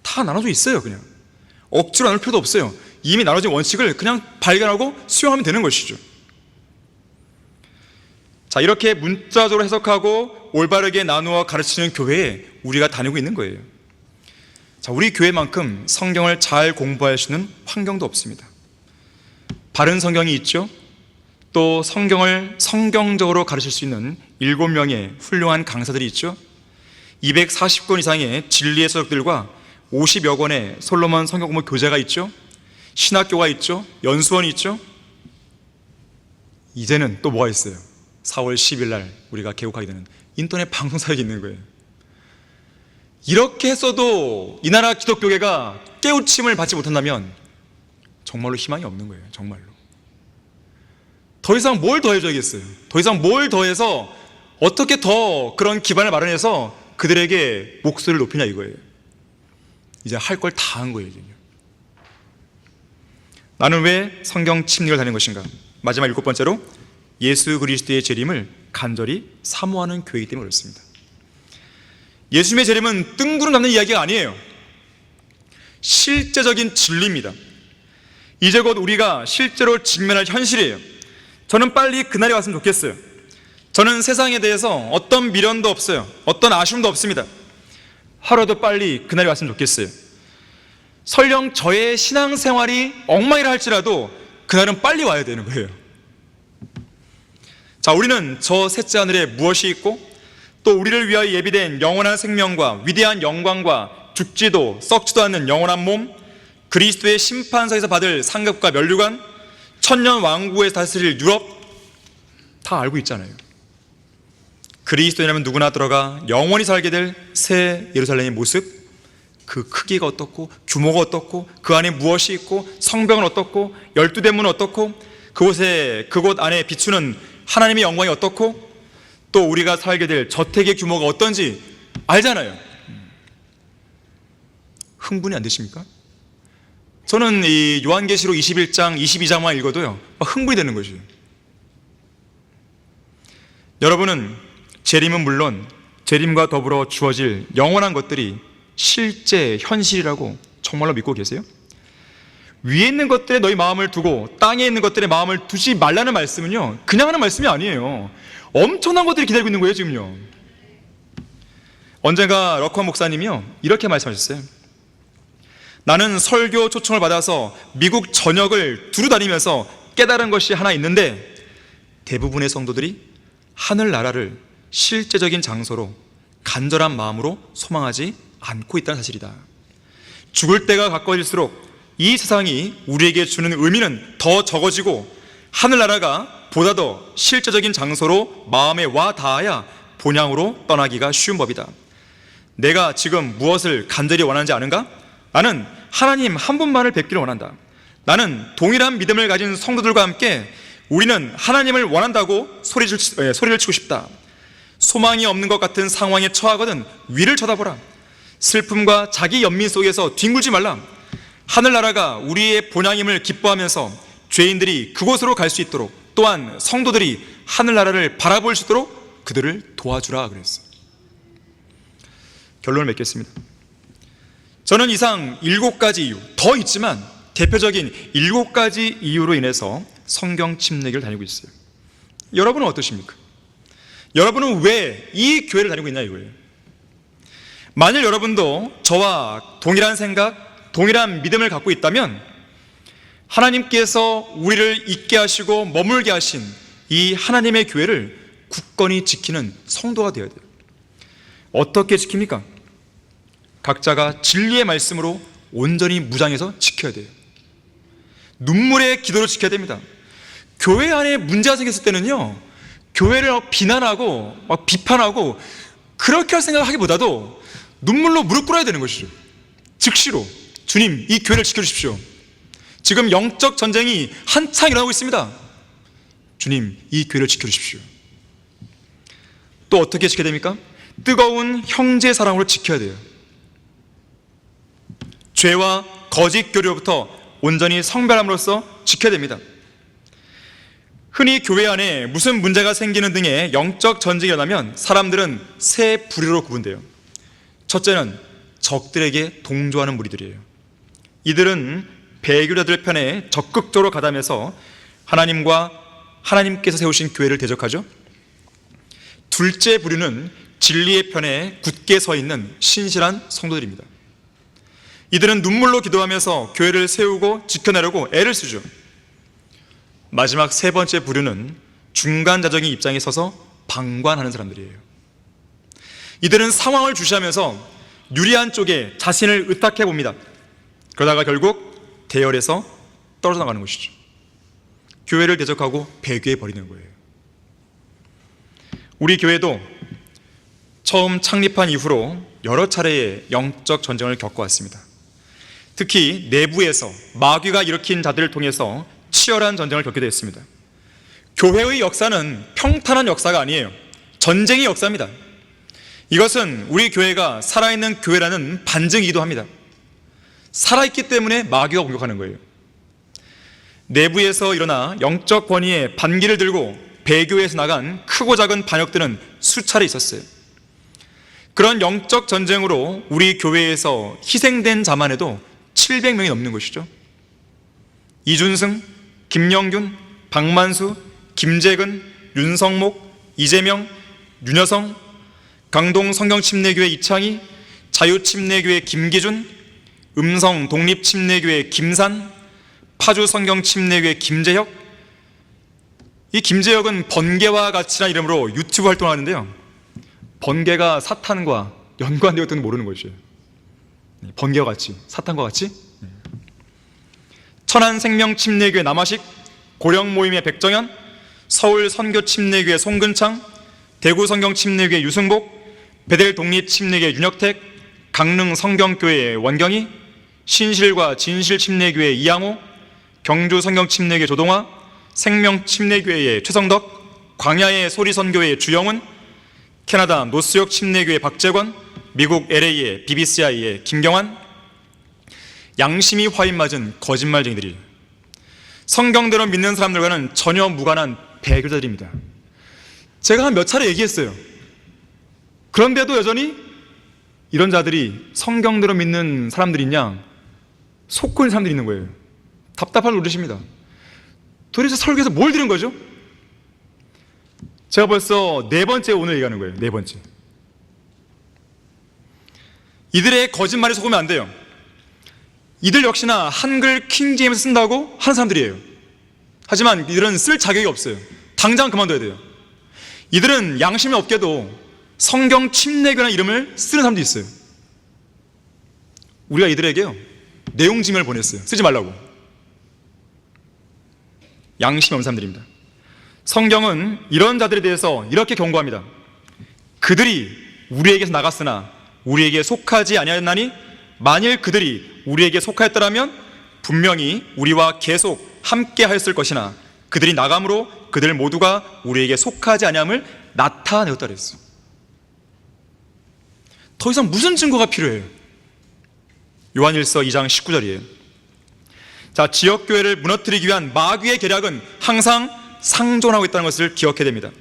다 나눠져 있어요. 그냥 억지로 나눌 필요도 없어요. 이미 나눠진 원칙을 그냥 발견하고 수용하면 되는 것이죠. 자, 이렇게 문자적으로 해석하고 올바르게 나누어 가르치는 교회에 우리가 다니고 있는 거예요. 자, 우리 교회만큼 성경을 잘 공부할 수 있는 환경도 없습니다. 바른 성경이 있죠. 또 성경을 성경적으로 가르칠 수 있는 7명의 훌륭한 강사들이 있죠. 240권 이상의 진리의 서적들과 50여 권의 솔로몬 성경 공부 교재가 있죠. 신학교가 있죠. 연수원이 있죠. 이제는 또 뭐가 있어요? 4월 10일 날 우리가 개국하게 되는 인터넷 방송사역이 있는 거예요. 이렇게 했어도 이 나라 기독교계가 깨우침을 받지 못한다면 정말로 희망이 없는 거예요. 정말로. 더 이상 뭘 더 해줘야겠어요? 더 이상 뭘 더해서 어떻게 더 그런 기반을 마련해서 그들에게 목소리를 높이냐 이거예요. 이제 할 걸 다 한 거예요. 이제. 나는 왜 성경 침략을 다닌 것인가? 마지막 7번째로 예수 그리스도의 재림을 간절히 사모하는 교회이기 때문에 그렇습니다. 예수님의 재림은 뜬구름 잡는 이야기가 아니에요. 실제적인 진리입니다. 이제 곧 우리가 실제로 직면할 현실이에요. 저는 빨리 그날이 왔으면 좋겠어요. 저는 세상에 대해서 어떤 미련도 없어요. 어떤 아쉬움도 없습니다. 하루도 빨리 그날이 왔으면 좋겠어요. 설령 저의 신앙생활이 엉망이라 할지라도 그날은 빨리 와야 되는 거예요. 자, 우리는 저 셋째 하늘에 무엇이 있고 또 우리를 위하여 예비된 영원한 생명과 위대한 영광과 죽지도 썩지도 않는 영원한 몸, 그리스도의 심판서에서 받을 상급과 면류관, 천년 왕국에서 다스릴 유럽 다 알고 있잖아요. 그리스도인이라면 누구나 들어가 영원히 살게 될 새 예루살렘의 모습, 그 크기가 어떻고 규모가 어떻고 그 안에 무엇이 있고 성벽은 어떻고 12대문은 어떻고 그곳 안에 비추는 하나님의 영광이 어떻고 또 우리가 살게 될 저택의 규모가 어떤지 알잖아요. 흥분이 안 되십니까? 저는 이 요한계시록 21장 22장만 읽어도요 흥분이 되는 거죠. 여러분은 재림은 물론 재림과 더불어 주어질 영원한 것들이 실제 현실이라고 정말로 믿고 계세요? 위에 있는 것들에 너희 마음을 두고 땅에 있는 것들에 마음을 두지 말라는 말씀은요 그냥 하는 말씀이 아니에요. 엄청난 것들이 기다리고 있는 거예요 지금요. 언젠가 러커 목사님이요 이렇게 말씀하셨어요. 나는 설교 초청을 받아서 미국 전역을 두루 다니면서 깨달은 것이 하나 있는데 대부분의 성도들이 하늘나라를 실제적인 장소로 간절한 마음으로 소망하지 않고 있다는 사실이다. 죽을 때가 가까워질수록 이 세상이 우리에게 주는 의미는 더 적어지고 하늘나라가 보다 더 실제적인 장소로 마음에 와 닿아야 본향으로 떠나기가 쉬운 법이다. 내가 지금 무엇을 간절히 원하는지 아는가? 나는 하나님 한 분만을 뵙기를 원한다. 나는 동일한 믿음을 가진 성도들과 함께 우리는 하나님을 원한다고 소리를 치고 싶다. 소망이 없는 것 같은 상황에 처하거든 위를 쳐다보라. 슬픔과 자기 연민 속에서 뒹굴지 말라. 하늘나라가 우리의 본향임을 기뻐하면서 죄인들이 그곳으로 갈 수 있도록 또한 성도들이 하늘나라를 바라볼 수 있도록 그들을 도와주라 그랬어요. 결론을 맺겠습니다. 저는 이상 7가지 이유, 더 있지만 대표적인 7가지 이유로 인해서 성경 침례기를 다니고 있어요. 여러분은 어떠십니까? 여러분은 왜 이 교회를 다니고 있냐 이거예요. 만일 여러분도 저와 동일한 생각, 동일한 믿음을 갖고 있다면 하나님께서 우리를 있게 하시고 머물게 하신 이 하나님의 교회를 굳건히 지키는 성도가 되어야 돼요. 어떻게 지킵니까? 각자가 진리의 말씀으로 온전히 무장해서 지켜야 돼요. 눈물의 기도로 지켜야 됩니다. 교회 안에 문제가 생겼을 때는요 교회를 비난하고 비판하고 그렇게 할 생각을 하기보다도 눈물로 무릎 꿇어야 되는 것이죠. 즉시로 주님, 이 교회를 지켜주십시오. 지금 영적 전쟁이 한창 일어나고 있습니다. 주님, 이 교회를 지켜주십시오. 또 어떻게 지켜야 됩니까? 뜨거운 형제 사랑으로 지켜야 돼요. 죄와 거짓 교류로부터 온전히 성별함으로써 지켜야 됩니다. 흔히 교회 안에 무슨 문제가 생기는 등의 영적 전쟁이 일어나면 사람들은 세 부류로 구분돼요. 첫째는 적들에게 동조하는 무리들이에요. 이들은 배교자들 편에 적극적으로 가담해서 하나님과 하나님께서 세우신 교회를 대적하죠. 둘째 부류는 진리의 편에 굳게 서 있는 신실한 성도들입니다. 이들은 눈물로 기도하면서 교회를 세우고 지켜내려고 애를 쓰죠. 마지막 세 번째 부류는 중간자적인 입장에 서서 방관하는 사람들이에요. 이들은 상황을 주시하면서 유리한 쪽에 자신을 의탁해 봅니다. 그러다가 결국 대열에서 떨어져 나가는 것이죠. 교회를 대적하고 배교해 버리는 거예요. 우리 교회도 처음 창립한 이후로 여러 차례의 영적 전쟁을 겪어왔습니다. 특히 내부에서 마귀가 일으킨 자들을 통해서 치열한 전쟁을 겪게 되었습니다. 교회의 역사는 평탄한 역사가 아니에요. 전쟁의 역사입니다. 이것은 우리 교회가 살아있는 교회라는 반증이기도 합니다. 살아있기 때문에 마귀가 공격하는 거예요. 내부에서 일어나 영적 권위의 반기를 들고 배교에서 나간 크고 작은 반역들은 수차례 있었어요. 그런 영적 전쟁으로 우리 교회에서 희생된 자만 해도 700명이 넘는 것이죠. 이준승, 김영균, 박만수, 김재근, 윤성목, 이재명, 윤여성, 강동 성경침례교회 이창희, 자유침례교회 김기준, 음성 독립침례교회 김산, 파주 성경침례교회 김재혁. 이 김재혁은 번개와 같이라는 이름으로 유튜브 활동을 하는데요, 번개가 사탄과 연관되어 있다는 모르는 것이에요. 번개와 같이, 사탄과 같이. 천안생명침례교회 남아식, 고령모임의 백정현, 서울선교침례교회 송근창, 대구성경침례교회 유승복, 베델독립침례교회 윤혁택, 강릉성경교회 원경희, 신실과 진실침례교회 이양호, 경주성경침례교회 조동화, 생명침례교회의 최성덕, 광야의 소리선교회의 주영훈, 캐나다 노스역 침례교회 박재권, 미국 LA의 BBCI의 김경환. 양심이 화인 맞은 거짓말쟁이들이 성경대로 믿는 사람들과는 전혀 무관한 배교자들입니다. 제가 한 몇 차례 얘기했어요. 그런데도 여전히 이런 자들이 성경대로 믿는 사람들인 양 속고 있는 사람들이 있는 거예요. 답답할 노릇입니다. 도대체 설교에서 뭘 들은 거죠? 제가 벌써 네 번째 오늘 얘기하는 거예요. 네 번째. 이들의 거짓말에 속으면 안 돼요. 이들 역시나 한글 킹제임스 쓴다고 하는 사람들이에요. 하지만 이들은 쓸 자격이 없어요. 당장 그만둬야 돼요. 이들은 양심이 없게도 성경 침례교라는 이름을 쓰는 사람도 있어요. 우리가 이들에게요, 내용지명을 보냈어요. 쓰지 말라고. 양심이 없는 사람들입니다. 성경은 이런 자들에 대해서 이렇게 경고합니다. 그들이 우리에게서 나갔으나 우리에게 속하지 아니하였나니 만일 그들이 우리에게 속하였더라면 분명히 우리와 계속 함께 하였을 것이나 그들이 나감으로 그들 모두가 우리에게 속하지 아니함을 나타내었다 그랬어요. 더 이상 무슨 증거가 필요해요? 요한일서 2장 19절이에요. 자, 지역교회를 무너뜨리기 위한 마귀의 계략은 항상 상존하고 있다는 것을 기억해야 됩니다.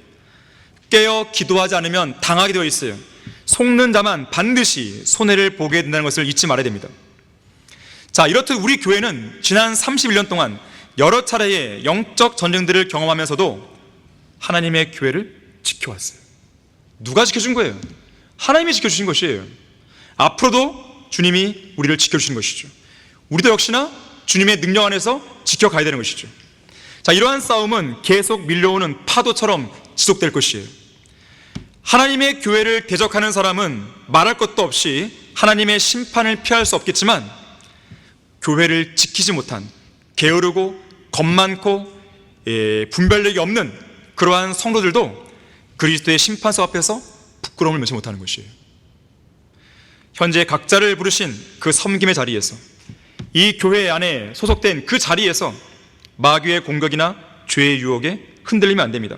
깨어 기도하지 않으면 당하게 되어 있어요. 속는 자만 반드시 손해를 보게 된다는 것을 잊지 말아야 됩니다. 자, 이렇듯 우리 교회는 지난 31년 동안 여러 차례의 영적 전쟁들을 경험하면서도 하나님의 교회를 지켜왔어요. 누가 지켜준 거예요? 하나님이 지켜주신 것이에요. 앞으로도 주님이 우리를 지켜주신 것이죠. 우리도 역시나 주님의 능력 안에서 지켜가야 되는 것이죠. 자, 이러한 싸움은 계속 밀려오는 파도처럼 지속될 것이에요. 하나님의 교회를 대적하는 사람은 말할 것도 없이 하나님의 심판을 피할 수 없겠지만, 교회를 지키지 못한 게으르고 겁 많고 분별력이 없는 그러한 성도들도 그리스도의 심판서 앞에서 부끄러움을 면치 못하는 것이에요. 현재 각자를 부르신 그 섬김의 자리에서, 이 교회 안에 소속된 그 자리에서 마귀의 공격이나 죄의 유혹에 흔들리면 안 됩니다.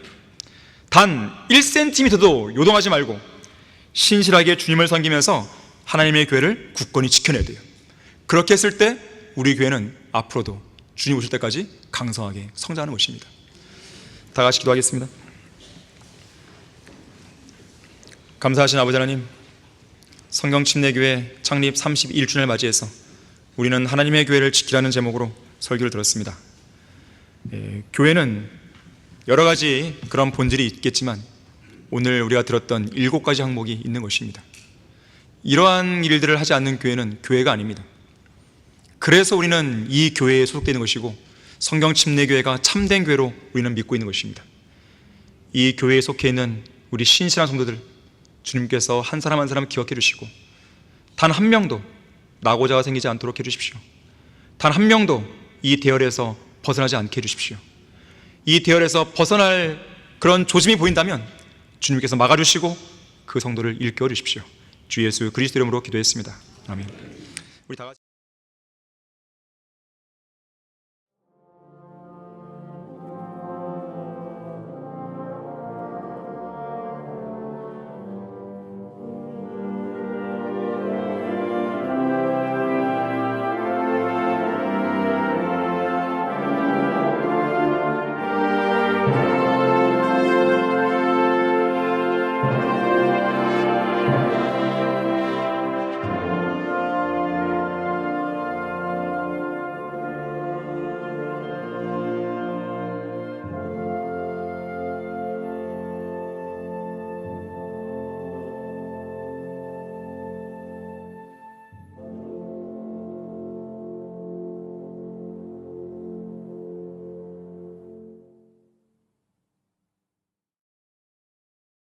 단 1cm도 요동하지 말고 신실하게 주님을 섬기면서 하나님의 교회를 굳건히 지켜내야 돼요. 그렇게 했을 때 우리 교회는 앞으로도 주님 오실 때까지 강성하게 성장하는 것입니다. 다 같이 기도하겠습니다. 감사하신 아버지 하나님, 성경침례교회 창립 31주년을 맞이해서 우리는 하나님의 교회를 지키라는 제목으로 설교를 들었습니다. 교회는 여러 가지 그런 본질이 있겠지만 오늘 우리가 들었던 7가지 항목이 있는 것입니다. 이러한 일들을 하지 않는 교회는 교회가 아닙니다. 그래서 우리는 이 교회에 소속되는 것이고 성경침례교회가 참된 교회로 우리는 믿고 있는 것입니다. 이 교회에 속해 있는 우리 신실한 성도들, 주님께서 한 사람 한 사람 기억해 주시고 단 한 명도 낙오자가 생기지 않도록 해주십시오. 단 한 명도 이 대열에서 벗어나지 않게 해주십시오. 이 대열에서 벗어날 그런 조짐이 보인다면 주님께서 막아주시고 그 성도를 일깨워 주십시오. 주 예수 그리스도 이름으로 기도했습니다. 아멘. 우리 다 같이